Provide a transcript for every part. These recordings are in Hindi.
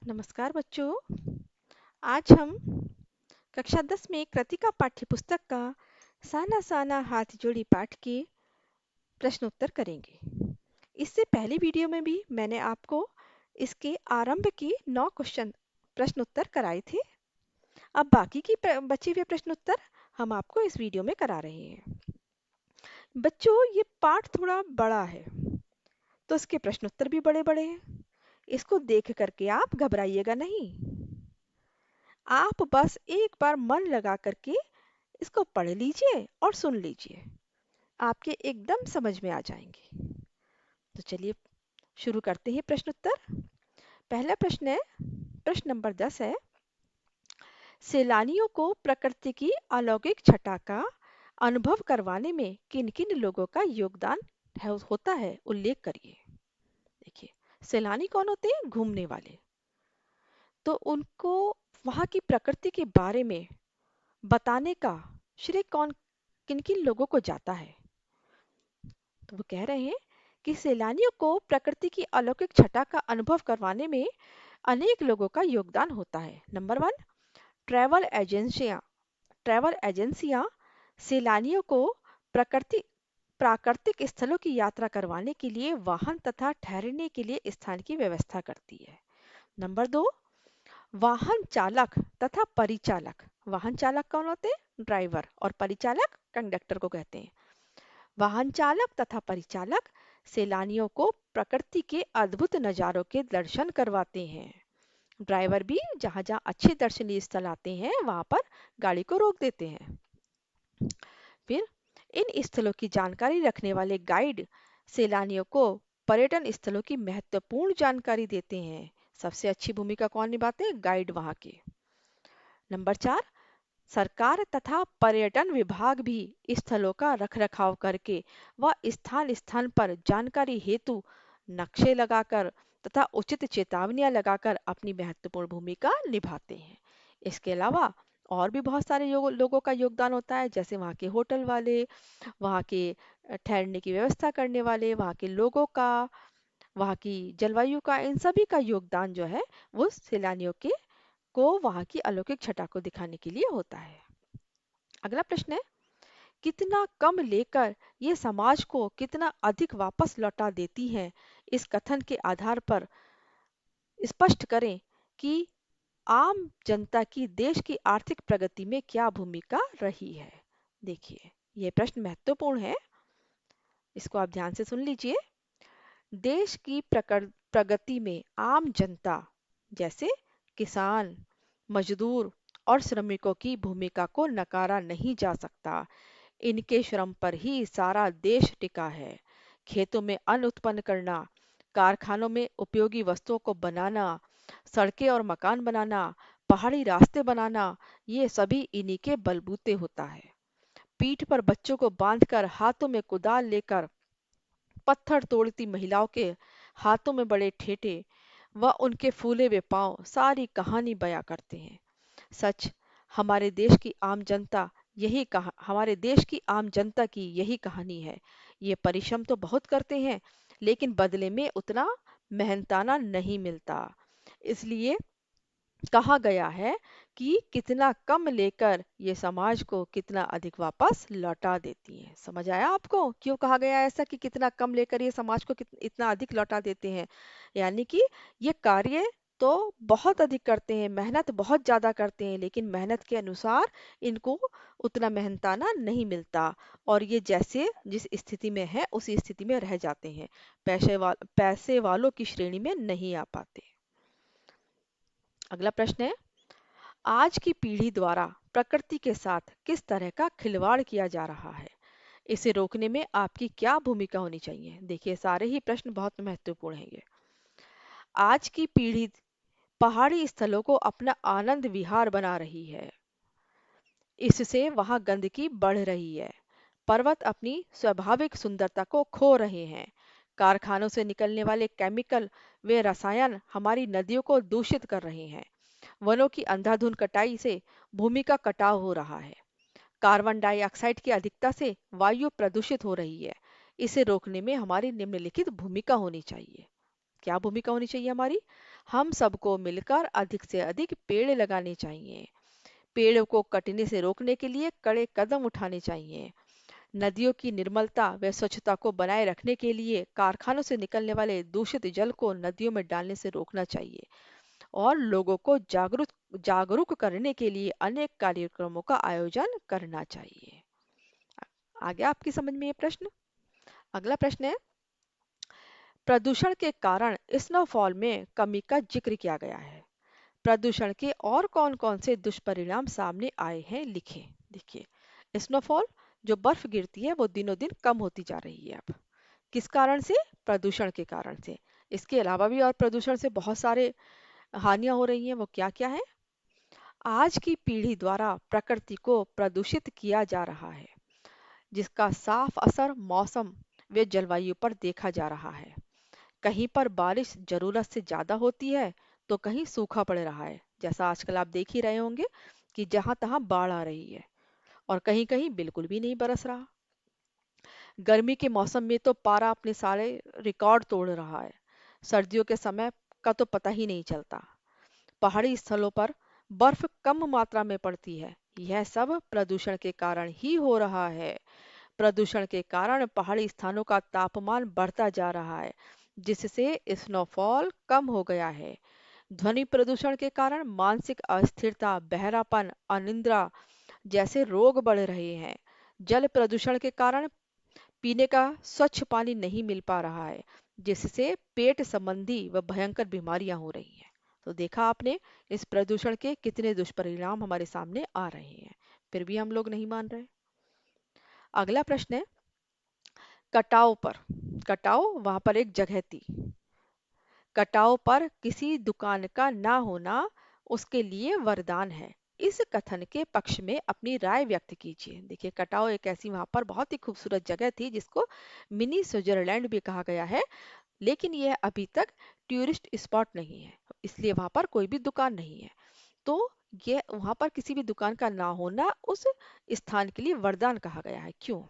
नमस्कार बच्चों। आज हम कक्षा 10 में कृतिका पाठ्य पुस्तक का साना साना हाथ जोड़ी पाठ के प्रश्नोत्तर करेंगे। इससे पहले वीडियो में भी मैंने आपको इसके आरंभ के 9 क्वेश्चन प्रश्नोत्तर कराए थे। अब बाकी की बचे हुए प्रश्नोत्तर हम आपको इस वीडियो में करा रहे हैं। बच्चों, ये पाठ थोड़ा बड़ा है तो इसके प्रश्नोत्तर भी बड़े बड़े हैं। इसको देख करके आप घबराइएगा नहीं। आप बस एक बार मन लगा करके इसको पढ़ लीजिए और सुन लीजिए, आपके एकदम समझ में आ जाएंगे। तो चलिए शुरू करते हैं प्रश्नोत्तर। पहला प्रश्न है, प्रश्न नंबर 10 है, सैलानियों को प्रकृति की अलौकिक छटा का अनुभव करवाने में किन किन लोगों का योगदान होता है, उल्लेख करिए। देखिए, सैलानी कौन होते हैं? घूमने वाले। तो उनको वहाँ की प्रकृति के बारे में बताने का श्रेय कौन, किन किन लोगों को जाता है? तो वो कह रहे हैं कि सैलानियों को प्रकृति की अलौकिक छटा का अनुभव करवाने में अनेक लोगों का योगदान होता है। नंबर 1, ट्रैवल एजेंसियां सैलानियों को प्रकृति प्राकृतिक स्थलों की यात्रा करवाने के लिए वाहन तथा ठहरने के लिए स्थान की व्यवस्था करती है। नंबर 2, वाहन चालक तथा परिचालक। वाहन चालक कौन होते हैं? ड्राइवर। और परिचालक कंडक्टर को कहते हैं। वाहन चालक तथा परिचालक सैलानियों को प्रकृति के अद्भुत नज़ारों के दर्शन करवाते हैं। ड्राइवर भी जहाँ जहाँ अच्छे दर्शनीय स्थल आते हैं वहाँ पर गाड़ी को रोक देते हैं। फिर इन स्थलों की जानकारी रखने वाले गाइड सैलानियों को पर्यटन स्थलों की महत्वपूर्ण जानकारी देते हैं। सबसे अच्छी भूमिका कौन निभाते हैं? गाइड वहाँ के। नंबर 4, सरकार तथा पर्यटन विभाग भी स्थलों का रखरखाव करके व स्थान स्थान पर जानकारी हेतु नक्शे लगाकर तथा उचित चेतावनियां लगाकर अपनी महत्वपूर्ण भूमिका निभाते हैं। इसके अलावा और भी बहुत सारे लोगों का योगदान होता है, जैसे वहाँ के होटल वाले, वहाँ के ठहरने की व्यवस्था करने वाले, वहाँ के लोगों का, वहाँ की जलवायु का, इन सभी का योगदान जो है वो सैलानियों के को वहाँ की अलौकिक छटा को दिखाने के लिए होता है। अगला प्रश्न है, कितना कम लेकर ये समाज को कितना अधिक वापस लौटा देती हैं, इस कथन के आधार पर स्पष्ट करें कि आम जनता की देश की आर्थिक प्रगति में क्या भूमिका रही है। देखिए, ये प्रश्न महत्वपूर्ण है, इसको आप ध्यान से सुन लीजिए। देश की प्रगति में आम जनता जैसे किसान, मजदूर और श्रमिकों की भूमिका को नकारा नहीं जा सकता। इनके श्रम पर ही सारा देश टिका है। खेतों में अन्न उत्पन्न करना, कारखानों में उपयोगी वस्तुओं को बनाना, सड़कें और मकान बनाना, पहाड़ी रास्ते बनाना, ये सभी इन्हीं के बलबूते होता है। पीठ पर बच्चों को बांधकर हाथों में कुदाल लेकर पत्थर तोड़ती महिलाओं के हाथों में बड़े ठेठे व उनके फूले हुए पांव सारी कहानी बयां करते हैं। सच, हमारे देश की आम जनता की यही कहानी है। ये परिश्रम तो बहुत करते हैं, लेकिन बदले में उतना मेहनताना नहीं मिलता। इसलिए कहा गया है कि कितना कम लेकर ये समाज को कितना अधिक वापस लौटा देती हैं। समझ आया आपको क्यों कहा गया है ऐसा, कि कितना कम लेकर ये समाज को इतना अधिक लौटा देते हैं? यानी कि ये कार्य तो बहुत अधिक करते हैं, मेहनत बहुत ज्यादा करते हैं, लेकिन मेहनत के अनुसार इनको उतना मेहनताना नहीं मिलता, और ये जैसे जिस स्थिति में है उसी स्थिति में रह जाते हैं, पैसे वालों की श्रेणी में नहीं आ पाते। अगला प्रश्न है, आज की पीढ़ी द्वारा प्रकृति के साथ किस तरह का खिलवाड़ किया जा रहा है, इसे रोकने में आपकी क्या भूमिका होनी चाहिए? देखिए, सारे ही प्रश्न बहुत महत्वपूर्ण हैं ये। आज की पीढ़ी पहाड़ी स्थलों को अपना आनंद विहार बना रही है, इससे वहां गंदगी बढ़ रही है। पर्वत अपनी स्वाभाविक सुंदरता को खो रहे हैं। कारखानों से निकलने वाले केमिकल व रसायन हमारी नदियों को दूषित कर रहे हैं। वनों की अंधाधुंध कटाई से भूमि का कटाव हो रहा है। कार्बन डाइऑक्साइड की अधिकता से वायु प्रदूषित हो रही है। इसे रोकने में हमारी निम्नलिखित भूमिका होनी चाहिए। क्या भूमिका होनी चाहिए हमारी? हम सबको मिलकर अधिक से अधिक पेड़ लगाने चाहिए। पेड़ों को कटने से रोकने के लिए कड़े कदम उठाने चाहिए। नदियों की निर्मलता व स्वच्छता को बनाए रखने के लिए कारखानों से निकलने वाले दूषित जल को नदियों में डालने से रोकना चाहिए। और लोगों को जागरूक जागरूक करने के लिए अनेक कार्यक्रमों का आयोजन करना चाहिए। आ गया आपकी समझ में ये प्रश्न? अगला प्रश्न है, प्रदूषण के कारण स्नोफॉल में कमी का जिक्र किया गया है। प्रदूषण के और कौन-कौन से दुष्परिणाम सामने आए हैं, लिखें। देखिए, स्नोफॉल जो बर्फ गिरती है वो दिनों दिन कम होती जा रही है अब। किस कारण से? प्रदूषण के कारण से। इसके अलावा भी और प्रदूषण से बहुत सारे हानियां हो रही हैं, वो क्या क्या है? आज की पीढ़ी द्वारा प्रकृति को प्रदूषित किया जा रहा है, जिसका साफ असर मौसम व जलवायु पर देखा जा रहा है। कहीं पर बारिश जरूरत से ज्यादा होती है तो कहीं सूखा पड़ रहा है, जैसा आजकल आप देख ही रहे होंगे कि जहां तहां बाढ़ आ रही है और कहीं कहीं बिल्कुल भी नहीं बरस रहा। गर्मी के मौसम में तो पारा अपने सारे रिकॉर्ड तोड़ रहा है। सर्दियों के समय का तो पता ही नहीं चलता। पहाड़ी स्थलों पर बर्फ कम मात्रा में पड़ती है। यह सब प्रदूषण के कारण ही हो रहा है। प्रदूषण के कारण पहाड़ी स्थानों का तापमान बढ़ता जा रहा है, जिससे स्नोफॉल कम हो गया है। ध्वनि प्रदूषण के कारण मानसिक अस्थिरता, बहरापन, अनिद्रा जैसे रोग बढ़ रहे हैं। जल प्रदूषण के कारण पीने का स्वच्छ पानी नहीं मिल पा रहा है, जिससे पेट संबंधी व भयंकर बीमारियां हो रही हैं। तो देखा आपने इस प्रदूषण के कितने दुष्परिणाम हमारे सामने आ रहे हैं, फिर भी हम लोग नहीं मान रहे। अगला प्रश्न है, कटाव पर। कटाव वहां पर एक जगह थी। कटाव पर किसी दुकान का ना होना उसके लिए वरदान है। इस कथन के पक्ष में अपनी राय व्यक्त कीजिए। देखिए, कटाव एक ऐसी वहां पर बहुत ही खूबसूरत जगह थी जिसको मिनी स्विट्जरलैंड भी कहा गया है, लेकिन यह अभी तक टूरिस्ट स्पॉट नहीं है, इसलिए वहां पर कोई भी दुकान नहीं है। तो ये वहां पर किसी भी दुकान का ना होना उस स्थान के लिए वरदान कहा गया है। क्यों?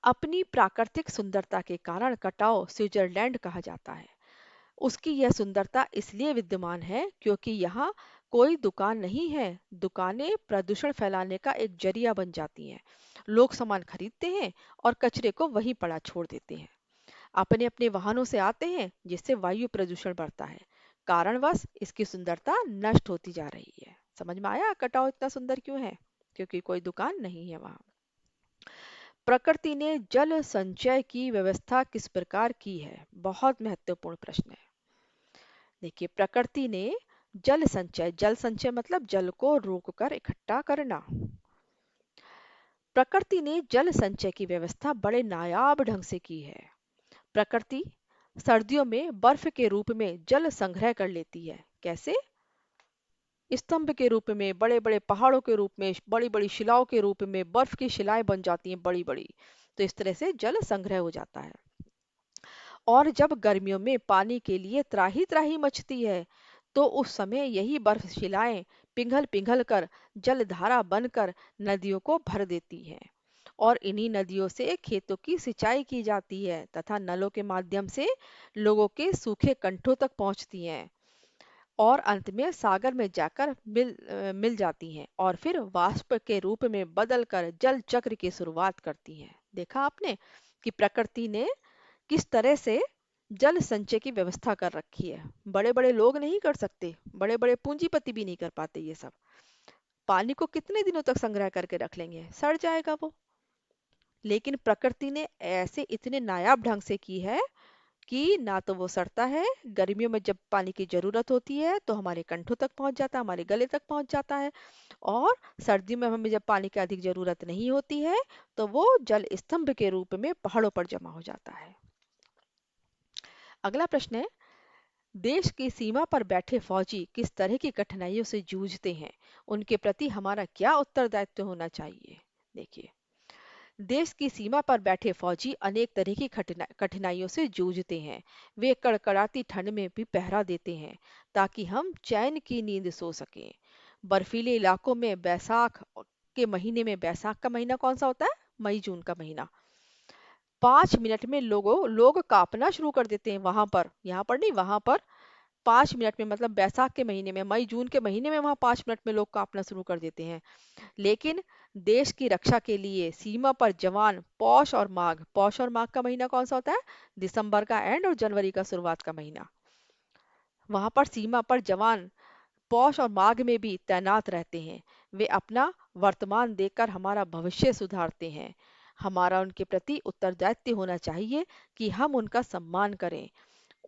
अपनी प्राकृतिक सुंदरता के कारण कटाव स्विट्जरलैंड कहा जाता है। उसकी यह सुंदरता इसलिए विद्यमान है क्योंकि यहाँ कोई दुकान नहीं है। दुकानें प्रदूषण फैलाने का एक जरिया बन जाती हैं। लोग सामान खरीदते हैं और कचरे को वहीं पड़ा छोड़ देते हैं। अपने अपने वाहनों से आते हैं, जिससे वायु प्रदूषण बढ़ता है। कारणवश इसकी सुंदरता नष्ट होती जा रही है। समझ में आया कटाव इतना सुंदर क्यों है? क्योंकि कोई दुकान नहीं है वहां। प्रकृति ने जल संचय की व्यवस्था किस प्रकार की है? बहुत महत्वपूर्ण प्रश्न है। देखिए, प्रकृति ने जल संचय मतलब जल को रोककर इकट्ठा करना। प्रकृति ने जल संचय की व्यवस्था बड़े नायाब ढंग से की है। प्रकृति सर्दियों में बर्फ के रूप में जल संग्रह कर लेती है। कैसे? स्तंभ के रूप में, बड़े बड़े पहाड़ों के रूप में, बड़ी बड़ी शिलाओं के रूप में बर्फ की शिलाएं बन जाती हैं बड़ी बड़ी। तो इस तरह से जल संग्रह हो जाता है। और जब गर्मियों में पानी के लिए त्राही त्राही मचती है, तो उस समय यही बर्फ शिलाएं पिघल पिघल कर जलधारा बनकर नदियों को भर देती हैं। और इन्हीं नदियों से खेतों की सिंचाई की जाती है तथा नलों के माध्यम से लोगों के सूखे कंठों तक पहुंचती हैं और अंत में सागर में जाकर मिल जाती हैं और फिर वाष्प के रूप में बदलकर जल चक्र की शुरुआत करती हैं। देखा आपने कि प्रकृति ने किस तरह से जल संचय की व्यवस्था कर रखी है। बड़े बड़े लोग नहीं कर सकते, बड़े बड़े पूंजीपति भी नहीं कर पाते ये सब। पानी को कितने दिनों तक संग्रह करके रख लेंगे, सड़ जाएगा वो। लेकिन प्रकृति ने ऐसे इतने नायाब ढंग से की है कि ना तो वो सड़ता है, गर्मियों में जब पानी की जरूरत होती है तो हमारे कंठों तक पहुंच जाता है, हमारे गले तक पहुंच जाता है। और सर्दी में हमें जब पानी की अधिक जरूरत नहीं होती है तो वो जल स्तंभ के रूप में पहाड़ों पर जमा हो जाता है। अगला प्रश्न है, देश की सीमा पर बैठे फौजी किस तरह की कठिनाइयों से जूझते हैं? उनके प्रति हमारा क्या उत्तरदायित्व होना चाहिए? देखिए, देश की सीमा पर बैठे फौजी अनेक तरह की कठिनाइयों से जूझते हैं। वे कड़कड़ाती ठंड में भी पहरा देते हैं ताकि हम चैन की नींद सो सकें। बर्फीले इलाकों में बैसाख के महीने में, बैसाख का महीना कौन सा होता है? मई जून का महीना। 5 मिनट में लोग कांपना शुरू कर देते हैं वहां पर, यहाँ पर नहीं, वहां पर 5 मिनट में, मतलब बैसाख के महीने में, मई जून के महीने में वहां 5 मिनट में लोग कांपना शुरू कर देते हैं। लेकिन देश की रक्षा के लिए सीमा पर जवान पौष और माघ का महीना कौन सा होता है? दिसंबर का एंड और जनवरी का शुरुआत का महीना। वहां पर सीमा पर जवान पौष और माघ में भी तैनात रहते हैं। वे अपना वर्तमान देखकर हमारा भविष्य सुधारते हैं। हमारा उनके प्रति उत्तरदायित्व होना चाहिए कि हम उनका सम्मान करें,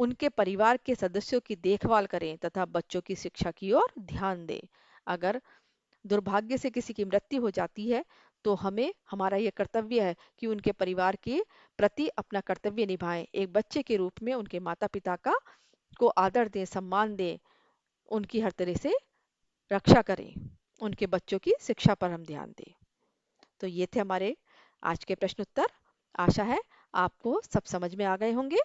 उनके परिवार के सदस्यों की देखभाल करें तथा बच्चों की शिक्षा की ओर ध्यान दें। अगर दुर्भाग्य से किसी की मृत्यु हो जाती है तो हमें, हमारा यह कर्तव्य है कि उनके परिवार के प्रति अपना कर्तव्य निभाएं। एक बच्चे के रूप में उनके माता पिता का को आदर दें, सम्मान दें, उनकी हर तरह से रक्षा करें, उनके बच्चों की शिक्षा पर हम ध्यान दें। तो ये थे हमारे आज के प्रश्न उत्तर। आशा है आपको सब समझ में आ गए होंगे।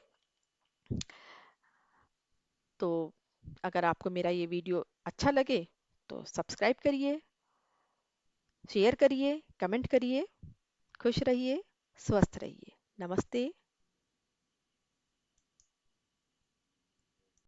तो अगर आपको मेरा ये वीडियो अच्छा लगे तो सब्सक्राइब करिए, शेयर करिए, कमेंट करिए। खुश रहिए, स्वस्थ रहिए। नमस्ते।